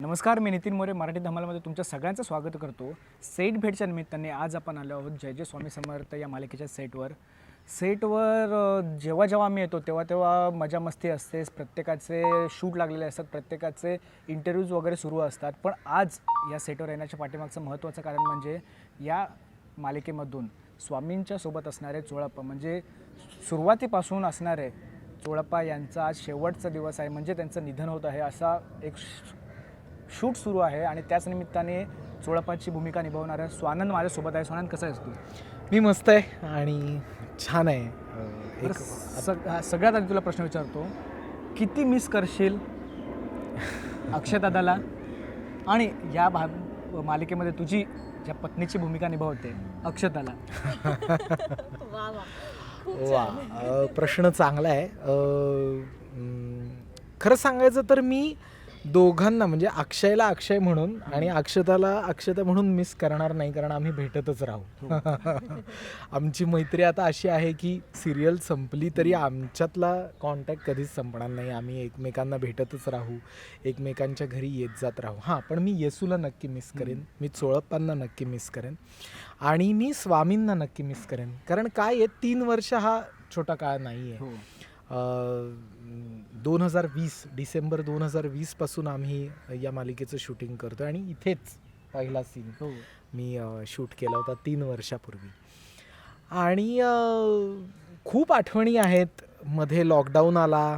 नमस्कार, मी नितीन मोरे मराठी धमालमध्ये तुमच्या सगळ्यांचं स्वागत करतो. सेट भेटच्या निमित्ताने आज आपण आलो आहोत जय जय स्वामी समर्थ या मालिकेच्या सेटवर. जेव्हा जेव्हा आम्ही येतो तेव्हा तेव्हा मजा मस्ती असते. प्रत्येकाचे शूट लागलेले असतात, प्रत्येकाचे इंटरव्ह्यूज वगैरे सुरू असतात. पण आज या सेटवर येण्याच्या पाठीमागचं महत्त्वाचं कारण म्हणजे या मालिकेमधून स्वामींच्या सोबत असणारे चोळप्पा म्हणजे सुरुवातीपासून असणारे चोळप्पा यांचा आज शेवटचा दिवस आहे. म्हणजे त्यांचं निधन होत आहे असा एक शूट सुरू आहे आणि त्याच निमित्ताने चोळप्पाची भूमिका निभावणारा स्वानंद माझ्यासोबत आहे. स्वानंद, कसा आहेस तू? मी मस्त आहे आणि छान आहे. सगळ्यात आधी तुला प्रश्न विचारतो, किती मिस करशील अक्षयदादाला आणि या मालिकेमध्ये तुझी ज्या पत्नीची भूमिका निभावते अक्षताला? वा, प्रश्न चांगला आहे. खरं सांगायचं तर मी दोघांना म्हणजे अक्षयला अक्षय म्हणून आणि अक्षताला अक्षता म्हणून मिस करणार नाही, कारण आम्ही भेटतच राहू. आमची मैत्री आता अशी आहे की सिरियल संपली तरी आमच्यातला कॉन्टॅक्ट कधीच संपणार नाही. आम्ही एकमेकांना भेटतच राहू, एकमेकांच्या घरी येत जात राहू. हां, पण मी येसूला नक्की मिस करेन, मी चोळप्पांना नक्की मिस करेन आणि मी स्वामींना नक्की मिस करेन. कारण काय आहे, 3 वर्ष हा छोटा काळ नाही आहे. 2020 डिसेंबर 2020 पासून आम्ही या मालिकेचं शूटिंग करतो आणि इथेच पहिला सीन मी शूट केला होता 3 वर्षापूर्वी. आणि खूप आठवणी आहेत. मध्ये लॉकडाऊन आला,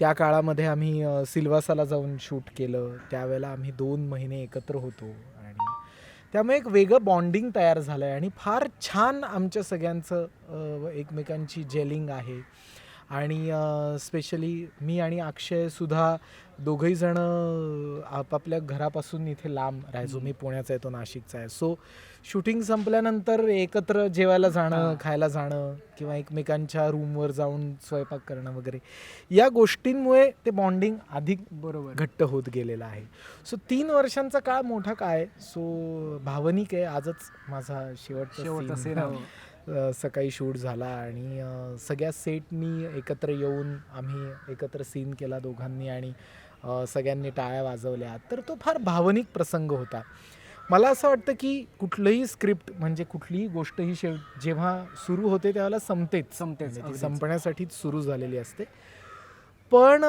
त्या काळामध्ये आम्ही सिल्वासाला जाऊन शूट केलं. त्यावेळेला आम्ही 2 महिने एकत्र होतो आणि त्यामुळे एक वेगळं बॉन्डिंग तयार झालं आहे आणि फार छान आमच्या सगळ्यांचं एकमेकांची जेलिंग आहे. आणि स्पेशली मी आणि अक्षयसुद्धा दोघंही जण आपापल्या घरापासून इथे लांब राहायचो. मी पुण्याचा आहे, तो नाशिकचा आहे. सो शूटिंग संपल्यानंतर एकत्र जेवायला जाणं, खायला जाणं किंवा एकमेकांच्या रूमवर जाऊन स्वयंपाक करणं वगैरे, या गोष्टींमुळे ते बॉन्डिंग अधिक घट्ट होत गेलेलं आहे. सो 3 वर्षांचा काळ मोठा काळ आहे. सो भावनिक आहे. आजच माझा शेवटचा सीन सकाळी शूट झाला आणि सगळ्या सेटनी एकत्र येऊन आम्ही एकत्र सीन केला दोघांनी आणि सगळ्यांनी टाळ्या वाजवल्या. तर तो फार भावनिक प्रसंग होता. मला असं वाटतं की कुठलंही स्क्रिप्ट म्हणजे कुठलीही गोष्ट ही जेव्हा सुरू होते त्यावेळेला संपतेच, संपण्यासाठीच सुरू झालेली असते. पण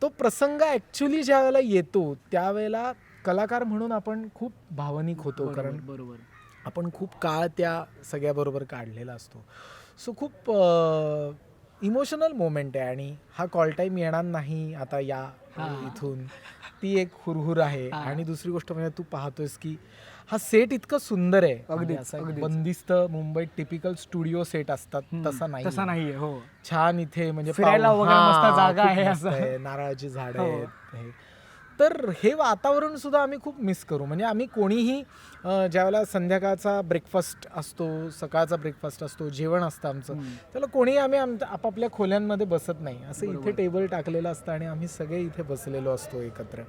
तो प्रसंग ॲक्च्युली ज्या वेळेला येतो त्यावेळेला कलाकार म्हणून आपण खूप भावनिक होतो. कारण आपण खूप काळ त्या सगळ्याबरोबर काढलेला असतो. सो खूप इमोशनल मोमेंट आहे आणि हा कॉल टाईम येणार नाही आता या इथून, ती एक हुरहुर आहे. आणि दुसरी गोष्ट म्हणजे तू पाहतोयस की हा सेट इतकं सुंदर आहे. अगदी बंदिस्त मुंबईत टिपिकल स्टुडिओ सेट असतात तसा नाही. छान इथे म्हणजे फिरायला वगैरे मस्त जागा आहे, नारळाची झाडं आहेत. तर हे वातावरण सुद्धा आम्ही खूप मिस करू. म्हणजे आम्ही कोणीही ज्यावेळेला संध्याकाळचा ब्रेकफास्ट असतो, सकाळचा ब्रेकफास्ट असतो, जेवण असतं आमचं, त्याला कोणीही आम्ही आपापल्या खोल्यांमध्ये बसत नाही. असं इथे टेबल टाकलेलं असतं आणि आम्ही सगळे इथे बसलेलो असतो एकत्र.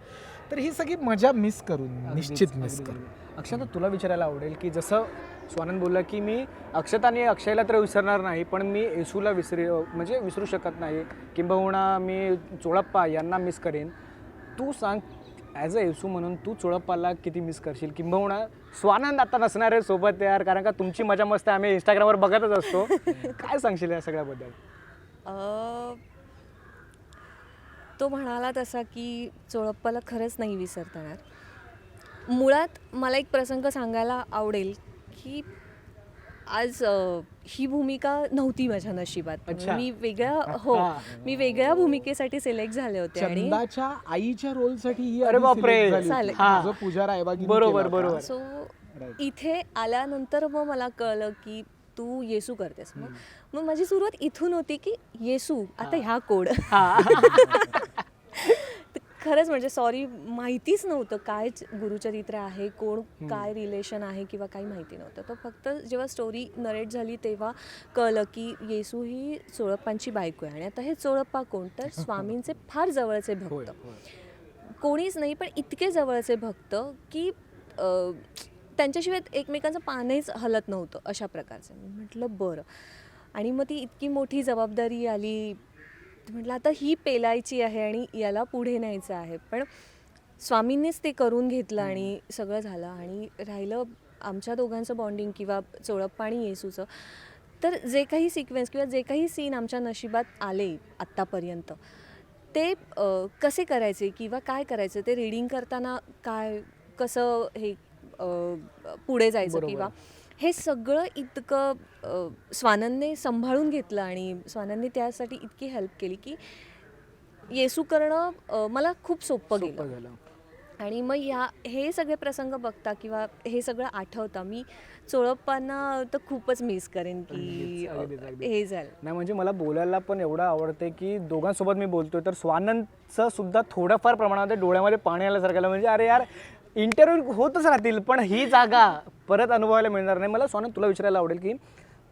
तर ही सगळी मजा मिस करू, निश्चित मिस करू. अक्षता, तुला विचारायला आवडेल की जसं स्वानंद बोलला की मी अक्षता आणि अक्षयला तर विसरणार नाही, पण मी येसूला विसरू शकत नाही, किंबहुना मी चोळप्पा यांना मिस करेन. तू सांग, ॲज अ येसू म्हणून तू चोळप्पाला किती मिस करशील? किंबहुना स्वानंद आता नसणार आहे सोबत यार, कारण का तुमची मजा मस्त आम्ही इंस्टाग्रामवर बघतच असतो. काय सांगशील या सगळ्याबद्दल? तो म्हणाला तसा की चोळप्पाला खरंच नाही विसरता येणार. मुळात मला एक प्रसंग सांगायला आवडेल की आज ही भूमिका नव्हती माझ्या नशिबात. मी वेगळ्या भूमिकेसाठी सिलेक्ट झाले होते आणि आईच्या रोलसाठी ही बरोबर. सो इथे आल्यानंतर मग मला कळलं की तू येसू करतेस. मग माझी सुरुवात इथून होती की येसू आता ह्या कोड. खरंच म्हणजे सॉरी, माहितीच नव्हतं काय गुरुचरित्र आहे, कोण काय रिलेशन आहे किंवा काही माहिती नव्हतं. तर फक्त जेव्हा स्टोरी नरेट झाली तेव्हा कळलं की येसू ही चोळप्पांची बायको आहे आणि आता हे चोळप्पा कोण, तर स्वामींचे फार जवळचे भक्त. कोणीच नाही पण इतके जवळचे भक्त की त्यांच्याशिवाय एकमेकांचं पानच हलत नव्हतं, अशा प्रकारचं. म्हटलं बरं. आणि मग ती इतकी मोठी जबाबदारी आली. म्हटलं आता ही पेलायची आहे आणि याला पुढे न्यायचं आहे. पण स्वामींनीच ते करून घेतलं आणि सगळं झालं. आणि राहिलं आमच्या दोघांचं बॉन्डिंग किंवा चोळप्पा आणि येसूचं, तर जे काही सिक्वेन्स किंवा जे काही सीन आमच्या नशिबात आले आत्तापर्यंत, ते कसे करायचे किंवा काय करायचं, ते रीडिंग करताना काय कसं हे पुढे जायचं बरोबर. किंवा हे सगळं इतकं स्वानंदने सांभाळून घेतलं आणि स्वानंदने त्यासाठी इतकी हेल्प केली की येसू करणं मला खूप सोपं गेलं. झालं. आणि मग हे सगळे प्रसंग बघता किंवा हे सगळं आठवता मी चोळप्पांना तर खूपच मिस करेन की अगदीच. हे झालं. नाही म्हणजे मला बोलायला पण एवढं आवडते की दोघांसोबत मी बोलतोय तर स्वानंदचं सुद्धा थोडंफार प्रमाणात डोळ्यामध्ये पाणी आल्यासारखं आलं. म्हणजे अरे यार इंटरव्ह्यू होतच राहतील पण ही जागा परत अनुभवायला मिळणार नाही. मला स्वानंद तुला विचारायला आवडेल की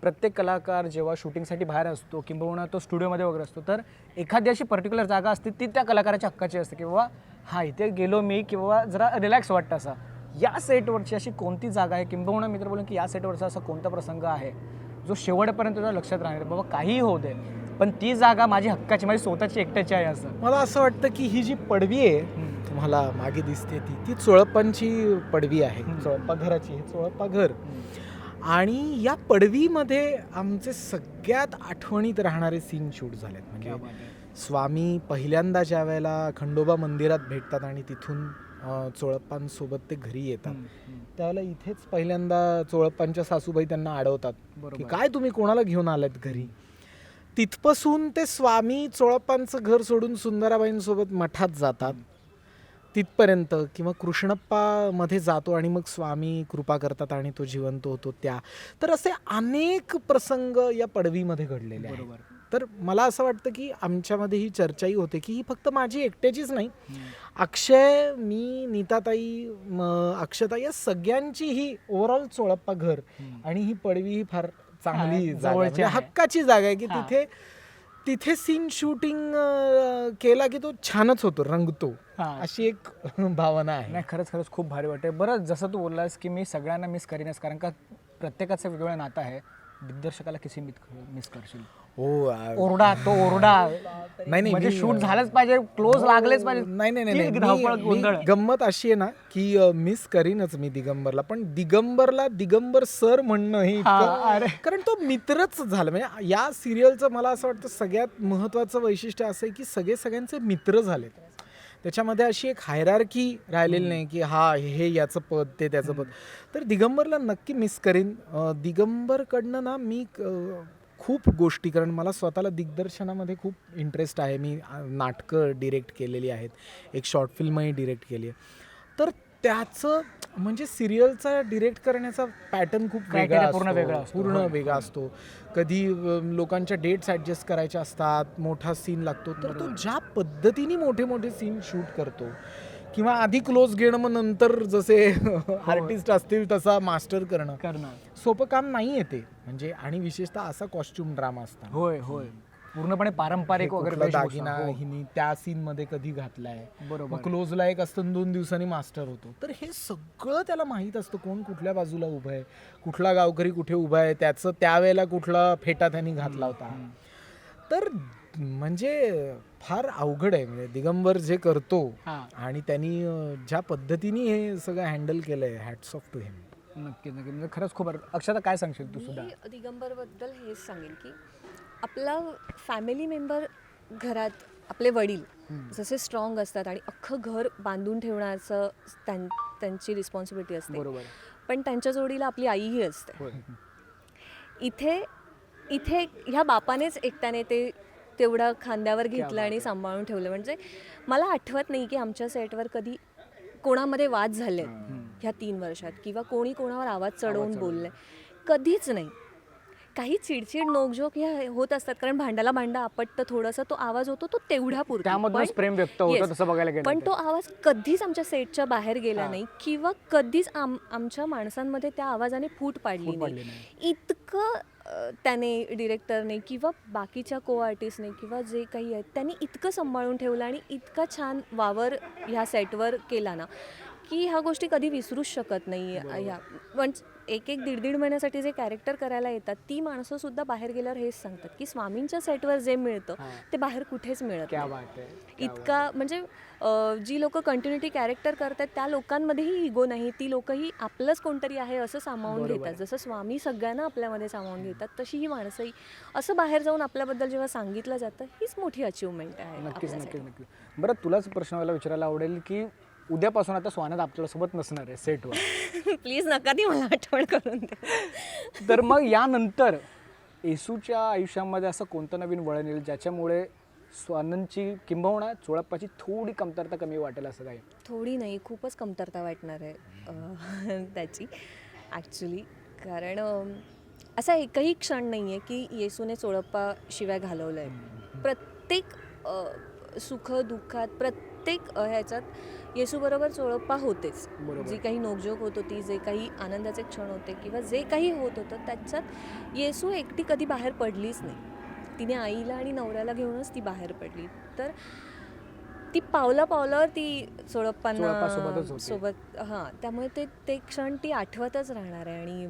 प्रत्येक कलाकार जेव्हा शूटिंगसाठी बाहेर असतो किंबहुना तो स्टुडिओमध्ये वगैरे असतो तर एखादी अशी पर्टिक्युलर जागा असते ती त्या कलाकाराच्या हक्काची असते किंवा हा इथे गेलो मी किंवा जरा रिलॅक्स वाटतं असा. या सेटवरची अशी कोणती जागा आहे किंबहुना मी तर बोलेन की या सेटवरचा असा कोणता प्रसंग आहे जो शेवटपर्यंत तुझ्या लक्षात राहणार बाबा काहीही होऊ दे पण ती जागा माझी हक्काची माझी स्वतःची एकट्याची आहे असं. मला असं वाटतं की ही जी पडवी आहे तुम्हाला मागे दिसते ती चोळप्पांची पडवी आहे. चोळप्पा घराची, हे चोळप्पा घर. आणि या पडवीमध्ये आमचे सगळ्यात आठवणीत राहणारे सीन शूट झालेत. म्हणजे स्वामी पहिल्यांदा ज्या वेळेला खंडोबा मंदिरात भेटतात आणि तिथून चोळप्पांसोबत ते घरी येतात त्यावेळेला इथेच पहिल्यांदा चोळप्पांच्या सासूबाई त्यांना अडवतात की काय तुम्ही कोणाला घेऊन आलात घरी. तिथपासून ते स्वामी चोळप्पांचं घर सोडून सुंदराबाईंसोबत मठात जातात तिथपर्यंत, किंवा कृष्णप्पा मध्ये जातो आणि मग स्वामी कृपा करतात आणि तो जिवंत होतो त्या. तर असे अनेक प्रसंग या पडवीमध्ये घडलेले आहेत. तर मला असं वाटतं की आमच्यामध्ये ही चर्चाही होते की ही फक्त माझी एकट्याचीच नाही, अक्षय, मी, नीताताई, अक्षता या सगळ्यांची ही ओव्हरऑल चोळप्पा घर आणि ही पडवी ही फार चांगली जागा, म्हणजे हक्काची जागा आहे की तिथे सीन शूटिंग केला की तो छानच होतो, रंगतो, अशी एक भावना आहे. नाही खरंच खूप भारी वाटते. बरं जसं तू बोललास की मी सगळ्यांना मिस करीनच कारण का प्रत्येकाचं वेगवेगळं नातं आहे. दिग्दर्शकाला किती मिस करशील? ओरडा तो ओरडा नाही म्हणजे शूट झालंच पाहिजे, क्लोज लागलेच पाहिजे. नाही गंमत अशी आहे ना की मिस करीनच मी दिगंबरला, पण दिगंबरला दिगंबर सर म्हणणं हे कारण तो मित्रच झाला. म्हणजे या सिरियलचं मला असं वाटतं सगळ्यात महत्त्वाचं वैशिष्ट्य असं आहे की सगळ्यांचे मित्र झालेत. त्याच्यामध्ये अशी एक हायरार्की राहिलेली नाही की हा हे याचं पद ते त्याचं पद. तर दिगंबरला नक्की मिस करीन. दिगंबरकडनं ना मी खूप गोष्टी, कारण मला स्वतःला दिग्दर्शनामध्ये खूप इंटरेस्ट आहे. मी नाटकं डिरेक्ट केलेली आहेत, एक शॉर्ट फिल्मही डिरेक्ट केली आहे. तर त्याचं म्हणजे सिरियलचा डिरेक्ट करण्याचा पॅटर्न खूप पूर्ण वेगळा असतो. कधी लोकांच्या डेट्स ॲडजस्ट करायच्या असतात, मोठा सीन लागतो, तर तो ज्या पद्धतीने मोठे सीन शूट करतो किंवा आधी क्लोज घेणं मग नंतर जसे आर्टिस्ट असतील तसा मास्टर करणं सोपं काम नाही आहे ते. म्हणजे आणि विशेषतः असा कॉस्ट्युम ड्रामा असतात. होय पूर्णपणे पारंपरिक वगैरे दागिना हिनी त्या सीन मध्ये कधी घातलाय, बरोबर, क्लोजला एक असतं 2 दिवसांनी मास्टर होतो. तर हे सगळं त्याला माहीत असतं, कोण कुठल्या बाजूला उभं आहे, कुठला गावकरी कुठे उभा आहे, त्याचं त्यावेळेला कुठला फेटा त्यांनी घातला होता. तर म्हणजे फार अवघड आहे. म्हणजे दिगंबर जे करतो आणि त्यांनी ज्या पद्धतीने हे सगळं हँडल केलंय, हॅट्स ऑफ टू हिम. नक्की म्हणजे खरंच खूप. अक्षता काय सांगशील तू सुद्धा? दिगंबर बद्दल हेच सांगेन की आपला फॅमिली मेंबर घरात, आपले वडील जसे स्ट्रॉंग असतात आणि अख्खं घर बांधून ठेवण्याचं त्यांची रिस्पॉन्सिबिलिटी असते, बरोबर, पण त्यांच्या जोडीला आपली आईही असते. इथे ह्या बापानेच एकट्याने तेवढं खांद्यावर घेतलं आणि सांभाळून ठेवलं. म्हणजे मला आठवत नाही की आमच्या सेटवर कधी कोणामध्ये वाद झाले ह्या 3 वर्षात किंवा कोणी कोणावर आवाज चढवून बोलले, कधीच नाही. काही चिडचिड नोकझोक ह्या होत असतात, कारण भांड्याला भांडा आपटतं थोडंसं, तो आवाज होतो तो तेवढा पुरता, प्रेम व्यक्त होतं तसं बघायला गेलं, पण तो आवाज कधीच आमच्या सेटच्या बाहेर गेला नाही किंवा कधीच आमच्या माणसांमध्ये त्या आवाजाने फूट पाडली नाही. इतकं त्याने, डिरेक्टरने किंवा बाकीच्या को आर्टिस्टने किंवा जे काही आहेत त्यांनी इतकं सांभाळून ठेवलं आणि इतका छान वावर ह्या सेटवर केला ना की ह्या गोष्टी कधी विसरूच शकत नाही. ह्या म्हणजे एक 1.5 महिन्यासाठी जे कॅरेक्टर करायला येतात ती माणसं सुद्धा बाहेर गेल्यावर हेच सांगतात की स्वामींच्या सेटवर जे मिळतं ते बाहेर कुठेच मिळत क्या नाही. बात आहे. इतका म्हणजे जी लोक कंटिन्युटी कॅरेक्टर करतात त्या लोकांमध्येही इगो नाही, ती लोकही आपलंच कोणतरी आहे असं सामावून बरोबर घेतात. आहे. जसं स्वामी सगळ्यांना आपल्यामध्ये सामावून घेतात तशी ही माणसंही असं बाहेर जाऊन आपल्याबद्दल जेव्हा सांगितलं जातं हीच मोठी अचिव्हमेंट आहे नक्कीच आपल्यासाठी. नक्कीच नक्कीच. बरं, तुलाच प्रश्न मला विचारायला आवडेल की उद्यापासून आता स्वानंद आपल्यासोबत नसणार आहे सेटवर, प्लीज नका ती मला आठवण करून द्या. तर मग यानंतर येसूच्या आयुष्यामध्ये असं कोणतं नवीन वळण येईल ज्याच्यामुळे स्वानंदची किंबहुना चोळप्पाची थोडी कमतरता कमी वाटेल असं काही? थोडी नाही, खूपच कमतरता वाटणार आहे त्याची ॲक्च्युली. कारण असा एकही क्षण नाही आहे की येसूने चोळप्पा शिवाय घालवलं आहे. प्रत्येक सुखदुःखात प्रत्येक ह्याच्यात येसूबरोबर चोळप्पा होतेच. बरोबर. जी काही नोकझोक होत होती, जे काही आनंदाचे क्षण होते किंवा जे काही होत होतं त्याच्यात येसू एकटी कधी बाहेर पडलीच नाही. तिने आईला आणि नवऱ्याला घेऊनच ती बाहेर पडली. तर ती पावलापावलावर ती चोळप्पासोबतच चोळप्पांना होती. सोबत हां, त्यामुळे ते क्षण ती आठवतच राहणार आहे आणि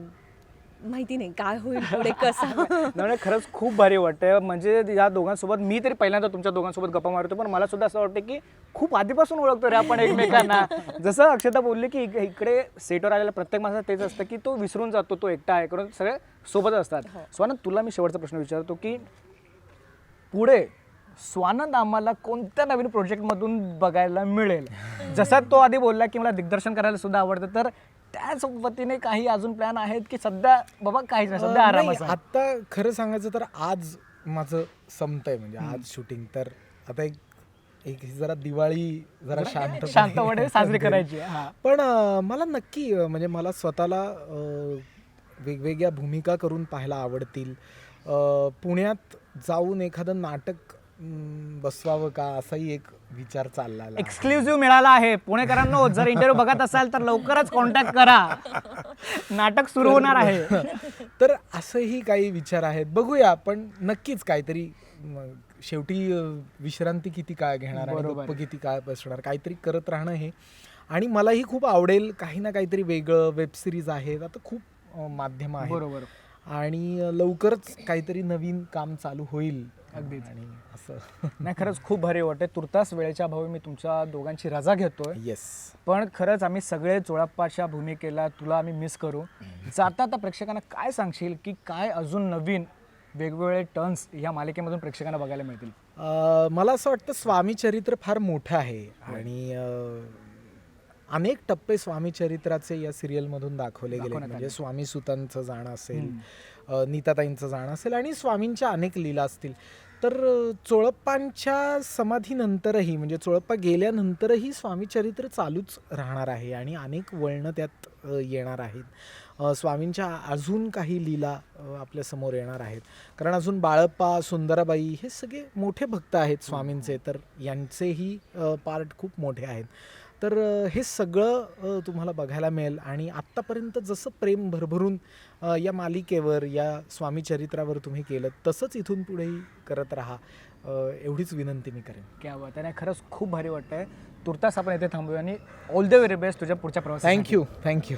माहिती नाही काय होईल पुढे कसं. नाही, खरंच खूप भारी वाटतंय. म्हणजे या दोघांसोबत मी तरी पहिल्यांदा तुमच्या दोघांसोबत गप्पा मारतो, पण मला सुद्धा असं वाटतं की खूप आधीपासून ओळखतो रे आपण एकमेकांना. जसं अक्षता बोलली की इकडे सेटवर आलेला प्रत्येक माणसाचं तेच असतं की तो विसरून जातो, तो एकटा आहे, कारण सगळे सोबत असतात. स्वानंद, तुला मी शेवटचा प्रश्न विचारतो की पुढे स्वानंद आम्हाला कोणत्या नवीन प्रोजेक्टमधून बघायला मिळेल? जसा तो आधी बोलला की मला दिग्दर्शन करायला सुद्धा आवडतं, तर त्याच पद्धतीने काही अजून प्लॅन आहेत की सध्या बाबा काहीच नाही, सध्या आराम नाही, आता खरं सांगायचं तर आज माझं संपतंय, म्हणजे आज शूटिंग. तर आता एक एक जरा दिवाळी जरा शांतपणे साजरी करायची आहे. हां. पण मला नक्की म्हणजे मला स्वतःला वेगवेगळ्या भूमिका करून पाहायला आवडतील. पुण्यात जाऊन एखादं नाटक बसवावं का असाही एक विचार चालला आहे. एक्सक्लुझिव्ह मिळाला आहे पुणेकरांनो. जर इंटरव्ह्यू बघत असाल तर लवकरच कॉन्टॅक्ट करा, नाटक सुरू होणार आहे. तर असंही काही विचार आहेत, बघूया. पण नक्कीच काहीतरी शेवटी विश्रांती किती काळ घेणार आणि बरोबर गप्प किती काळ बसणार, काहीतरी करत राहणं हे. आणि मलाही खूप आवडेल काही ना काहीतरी वेगळं. वेब सिरीज आहेत, आता खूप माध्यम आहेत बरोबर. आणि लवकरच काहीतरी नवीन काम चालू होईल. अगदीच. आणि असं नाही, खरंच खूच भारी वाटते. तुर्तास वेळेच्या अभावी मी तुमच्या दोघांची रजा घेतोय, येस. पण खरंच आम्ही सगळे चोळप्पाच्या भूमिकेला तुला आम्ही मिस करू. जाता आता प्रेक्षकांना काय सांगशील की काय अजून नवीन वेगवेगळे टर्न्स या मालिकेमधून प्रेक्षकांना बघायला मिळतील? मला असं वाटतं स्वामी चरित्र फार मोठं आहे आणि अनेक टप्पे स्वामी चरित्राचे या सिरियलमधून दाखवले गेले. म्हणजे स्वामी सुतांचं जाणं असेल, नीताताईंचं जाणं असेल आणि स्वामींच्या अनेक लीला असतील. तर चोळप्पांच्या समाधीनंतरही म्हणजे चोळप्पा गेल्यानंतरही स्वामी चरित्र चालूच राहणार आहे आणि अनेक वळणं त्यात येणार आहेत. स्वामींच्या अजून काही लीला आपल्यासमोर येणार आहेत, कारण अजून बाळप्पा, सुंदराबाई हे सगळे मोठे भक्त आहेत स्वामींचे, तर यांचेही पार्ट खूप मोठे आहेत. तर हे सगळं तुम्हाला बघायला मिळेल. आणि आत्तापर्यंत जसं प्रेम भरभरून या मालिकेवर, या स्वामी चरित्रावर तुम्ही केलं, तसंच इथून पुढेही करत राहा, एवढीच विनंती मी करेन. क्या बात आहे. खरंच खूप भारी वाटतंय. तुर्तास आपण इथे थांबूया आणि ऑल द व्हेरी बेस्ट तुझ्या पुढच्या प्रवासासाठी. थँक्यू.